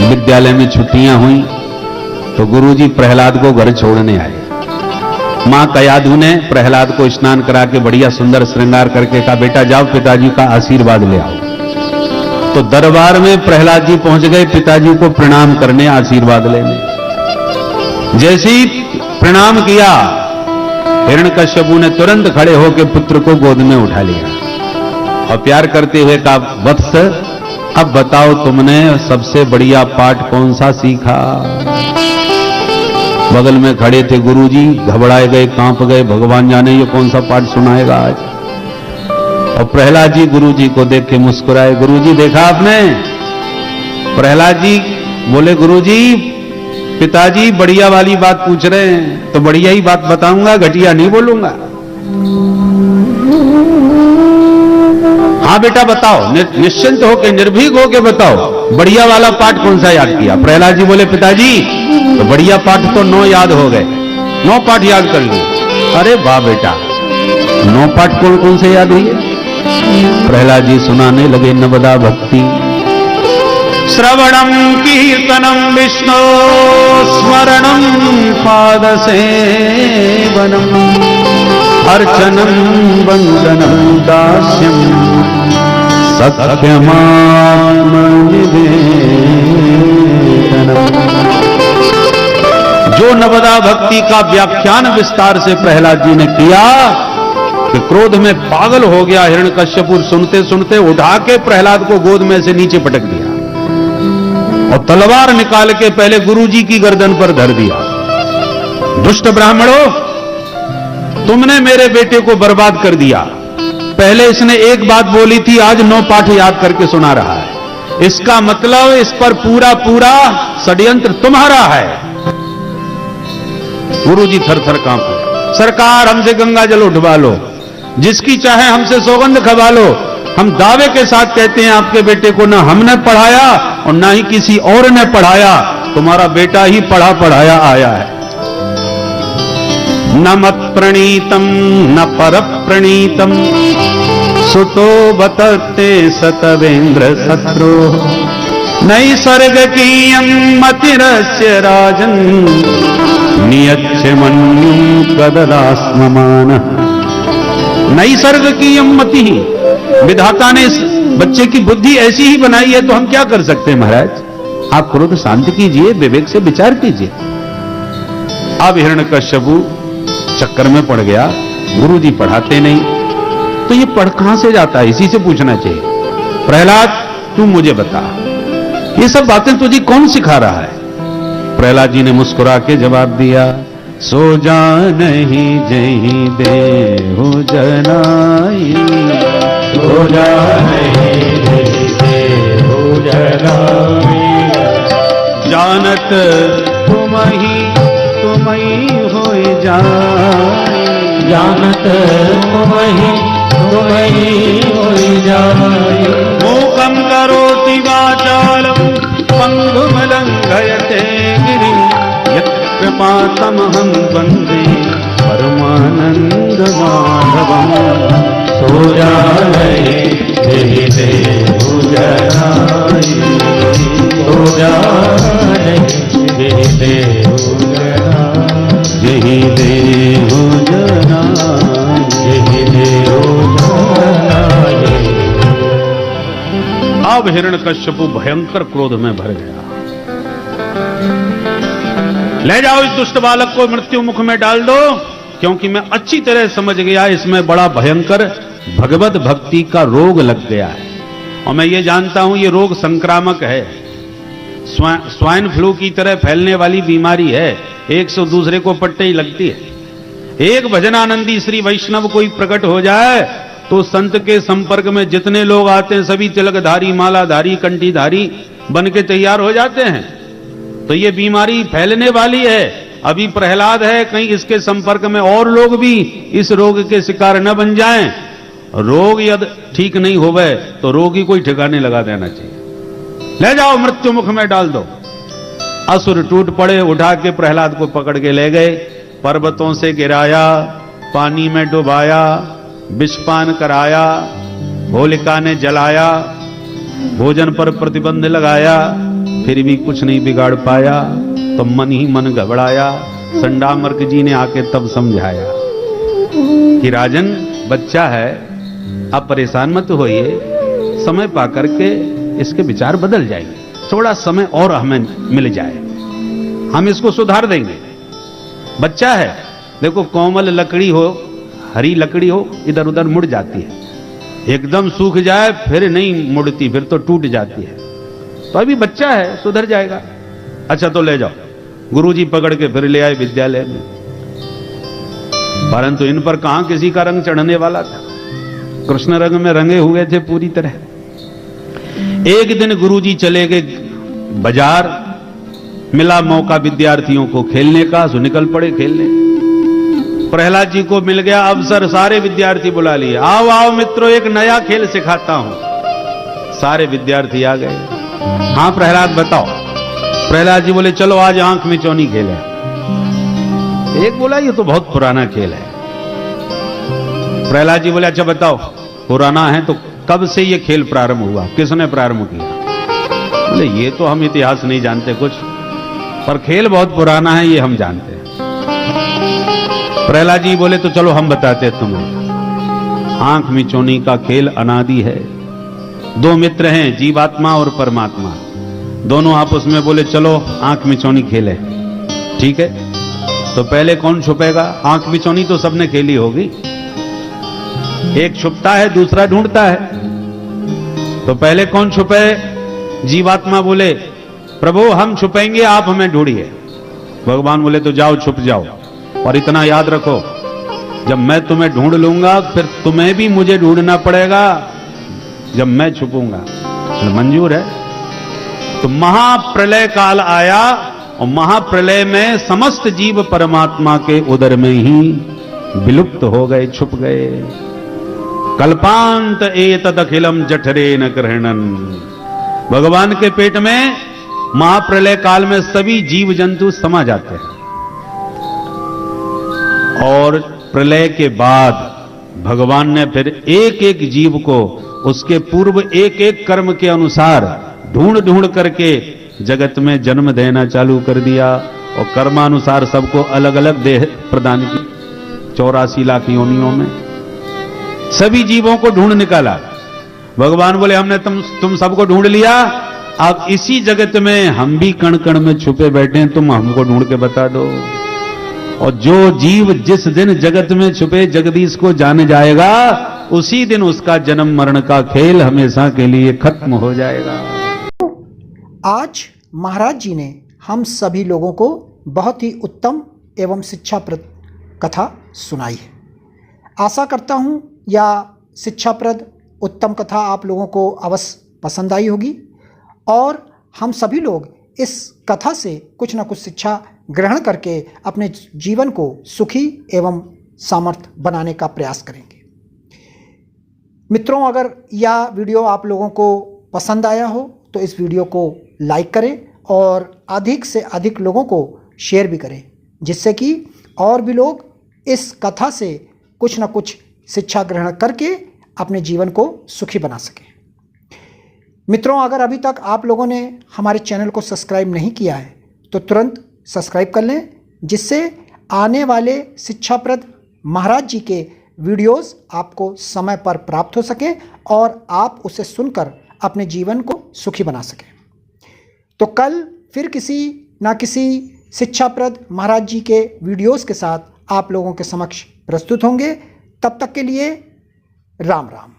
विद्यालय में छुट्टियां हुई तो गुरुजी प्रहलाद को घर छोड़ने आए। मां कयाधु ने प्रहलाद को स्नान करा के बढ़िया सुंदर श्रृंगार करके कहा, बेटा जाओ पिताजी का आशीर्वाद ले आओ। तो दरबार में प्रहलाद जी पहुंच गए पिताजी को प्रणाम करने, आशीर्वाद लेने। जैसे ही प्रणाम किया, हिरण्यकश्यपु ने तुरंत खड़े होकर पुत्र को गोद में उठा लिया और प्यार करते हुए कहा, वत्स अब बताओ तुमने सबसे बढ़िया पाठ कौन सा सीखा? बगल में खड़े थे गुरुजी, घबराए गए, कांप गए, भगवान जाने ये कौन सा पाठ सुनाएगा आज। और प्रहलाद जी गुरुजी को देख के मुस्कुराए। गुरुजी देखा आपने? प्रहलाद जी बोले, गुरुजी पिताजी बढ़िया वाली बात पूछ रहे हैं तो बढ़िया ही बात बताऊंगा, घटिया नहीं बोलूंगा। हाँ बेटा बताओ, निश्चिंत होके निर्भीक होके बताओ, बढ़िया वाला पाठ कौन सा याद किया? प्रहलाद जी बोले, पिताजी तो बढ़िया पाठ तो 9 याद हो गए, 9 पाठ याद कर लिए। अरे वाह बेटा, 9 पाठ कौन कौन से याद हुए? प्रहलाद जी सुनाने लगे नवदा भक्ति। श्रवणम कीर्तनम विष्णु स्मरणम पाद सेवनम अर्चनम वंदनम दास्यम सत्यमात्म निवेदनम। जो नवदा भक्ति का व्याख्यान विस्तार से प्रहलाद जी ने किया कि क्रोध में पागल हो गया हिरण्यकश्यपु। सुनते सुनते उठा के प्रहलाद को गोद में से नीचे पटक दिया और तलवार निकाल के पहले गुरुजी की गर्दन पर धर दिया। दुष्ट ब्राह्मणों, तुमने मेरे बेटे को बर्बाद कर दिया। पहले इसने एक बात बोली थी, आज 9 पाठ याद करके सुना रहा है। इसका मतलब इस पर पूरा पूरा षड्यंत्र तुम्हारा है। गुरुजी थर-थर कांपे। सरकार हमसे गंगा जल उठवा लो, जिसकी चाहे हमसे सौगंध खवा लो। हम दावे के साथ कहते हैं आपके बेटे को ना हमने पढ़ाया और ना ही किसी और ने पढ़ाया, तुम्हारा बेटा ही पढ़ा पढ़ाया आया है। न मत प्रणीतम न पर प्रणीतम सुतो बतते सतवेंद्र शत्रु नैसर्ग कीयं मतिरस्य राजन नियच्छ मन्युं कददास्ममान। नैसर्ग कीयं मति, विधाता ने इस बच्चे की बुद्धि ऐसी ही बनाई है तो हम क्या कर सकते हैं महाराज? आप क्रोध शांत कीजिए, विवेक से विचार कीजिए। अब हिरण्यकश्यपु चक्कर में पड़ गया, गुरुजी पढ़ाते नहीं तो ये पढ़ कहां से जाता है, इसी से पूछना चाहिए। प्रहलाद तू मुझे बता, ये सब बातें तुझे कौन सिखा रहा है? प्रहलाद जी ने मुस्कुरा के जवाब दिया, सो जा नहीं जही देहु जनाई, सो जा नहीं जही देहु जनाई, जानत तुम ही होई जाई, जानत तुम ही होई जाई। मूकं करोति वाचालं पंगुं लंघयते गिरिं यत्कृपातमहं वन्दे परमानंद माधवं। सो जा नहीं जही देहु जनाई, सो जा नहीं जही देहु जनाई, जही देहु जनाई, जही देहु जनाई। अब हिरण्यकश्यपु भयंकर क्रोध में भर गया। ले जाओ इस दुष्ट बालक को मृत्यु मुख में डाल दो, क्योंकि मैं अच्छी तरह समझ गया इसमें बड़ा भयंकर भगवत भक्ति का रोग लग गया है। और मैं ये जानता हूं ये रोग संक्रामक है, स्वाइन फ्लू की तरह फैलने वाली बीमारी है, एक से दूसरे को पट्टे ही लगती है। एक भजनानंदी श्री वैष्णव कोई प्रकट हो जाए तो संत के संपर्क में जितने लोग आते हैं सभी तिलकधारी, मालाधारी, कंठीधारी बन के तैयार हो जाते हैं। तो ये बीमारी फैलने वाली है। अभी प्रहलाद है, कहीं इसके संपर्क में और लोग भी इस रोग के शिकार न बन जाएं। रोग यदि ठीक नहीं होवे तो रोगी कोई ठिकाने लगा देना चाहिए। ले जाओ मृत्यु मुख में डाल दो। असुर टूट पड़े, उठा के प्रहलाद को पकड़ के ले गए, पर्वतों से गिराया, पानी में डुबाया, विषपान कराया, होलिका ने जलाया, भोजन पर प्रतिबंध लगाया, फिर भी कुछ नहीं बिगाड़ पाया तो मन ही मन घबराया। संडामर्क जी ने आके तब समझाया कि राजन, बच्चा है, आप परेशान मत होइए, समय पा करके इसके विचार बदल जाएंगे, थोड़ा समय और हमें मिल जाए, हम इसको सुधार देंगे। बच्चा है, देखो कोमल लकड़ी हो, हरी लकड़ी हो, इधर उधर मुड़ जाती है, एकदम सूख जाए फिर नहीं मुड़ती, फिर तो टूट जाती है। तो अभी बच्चा है, सुधर जाएगा। अच्छा तो ले जाओ। गुरुजी पकड़ के फिर ले आए विद्यालय में, परंतु इन पर कहां किसी का रंग चढ़ने वाला था। कृष्ण रंग में रंगे हुए थे पूरी तरह। एक दिन गुरुजी चले गए बाजार, मिला मौका विद्यार्थियों को खेलने का, सो निकल पड़े खेलने। प्रहलाद जी को मिल गया अवसर, सारे विद्यार्थी बुला लिए, आओ आओ मित्रों, एक नया खेल सिखाता हूं। सारे विद्यार्थी आ गए। हाँ प्रहलाद बताओ। प्रहलाद जी बोले चलो आज आंख मिचौनी खेल है। एक बोला ये तो बहुत पुराना खेल है। प्रहलाद जी बोले अच्छा बताओ, पुराना है तो कब से ये खेल प्रारंभ हुआ, किसने प्रारंभ किया? बोले ये तो हम इतिहास नहीं जानते कुछ, पर खेल बहुत पुराना है ये हम जानते हैं। प्रहलाद जी बोले तो चलो हम बताते तुम्हें। आंख मिचौनी का खेल अनादि है। दो मित्र हैं, जीवात्मा और परमात्मा, दोनों आपस में बोले चलो आंख मिचौनी खेले। ठीक है, तो पहले कौन छुपेगा? आंख मिचौनी तो सबने खेली होगी। एक छुपता है, दूसरा ढूंढता है, तो पहले कौन छुपे? जीवात्मा बोले प्रभु हम छुपेंगे, आप हमें ढूंढिए। भगवान बोले तो जाओ छुप जाओ, और इतना याद रखो जब मैं तुम्हें ढूंढ लूंगा फिर तुम्हें भी मुझे ढूंढना पड़ेगा जब मैं छुपूंगा। मंजूर है? तो महाप्रलय काल आया और महाप्रलय में समस्त जीव परमात्मा के उदर में ही विलुप्त हो गए, छुप गए। कल्पांत एतद अखिलम जठरे न ग्रहणन। भगवान के पेट में महाप्रलय काल में सभी जीव जंतु समा जाते हैं, और प्रलय के बाद भगवान ने फिर एक एक जीव को उसके पूर्व एक एक कर्म के अनुसार ढूंढ ढूंढ करके जगत में जन्म देना चालू कर दिया, और कर्मानुसार सबको अलग अलग देह प्रदान की। 84 लाख योनियों में सभी जीवों को ढूंढ निकाला। भगवान बोले हमने तुम सबको ढूंढ लिया, अब इसी जगत में हम भी कण कण में छुपे बैठे हैं, तुम हमको ढूंढ के बता दो। और जो जीव जिस दिन जगत में छुपे जगदीश को जाने जाएगा, उसी दिन उसका जन्म मरण का खेल हमेशा के लिए खत्म हो जाएगा। आज महाराज जी ने हम सभी लोगों को बहुत ही उत्तम एवं शिक्षाप्रद कथा सुनाई है। आशा करता हूँ यह शिक्षाप्रद उत्तम कथा आप लोगों को अवश्य पसंद आई होगी, और हम सभी लोग इस कथा से कुछ न कुछ शिक्षा ग्रहण करके अपने जीवन को सुखी एवं सामर्थ्य बनाने का प्रयास करेंगे। मित्रों, अगर यह वीडियो आप लोगों को पसंद आया हो तो इस वीडियो को लाइक करें और अधिक से अधिक लोगों को शेयर भी करें, जिससे कि और भी लोग इस कथा से कुछ न कुछ शिक्षा ग्रहण करके अपने जीवन को सुखी बना सकें। मित्रों, अगर अभी तक आप लोगों ने हमारे चैनल को सब्सक्राइब नहीं किया है तो तुरंत सब्सक्राइब कर लें, जिससे आने वाले शिक्षाप्रद महाराज जी के वीडियोस आपको समय पर प्राप्त हो सकें और आप उसे सुनकर अपने जीवन को सुखी बना सकें। तो कल फिर किसी ना किसी शिक्षाप्रद महाराज जी के वीडियोस के साथ आप लोगों के समक्ष प्रस्तुत होंगे। तब तक के लिए राम राम।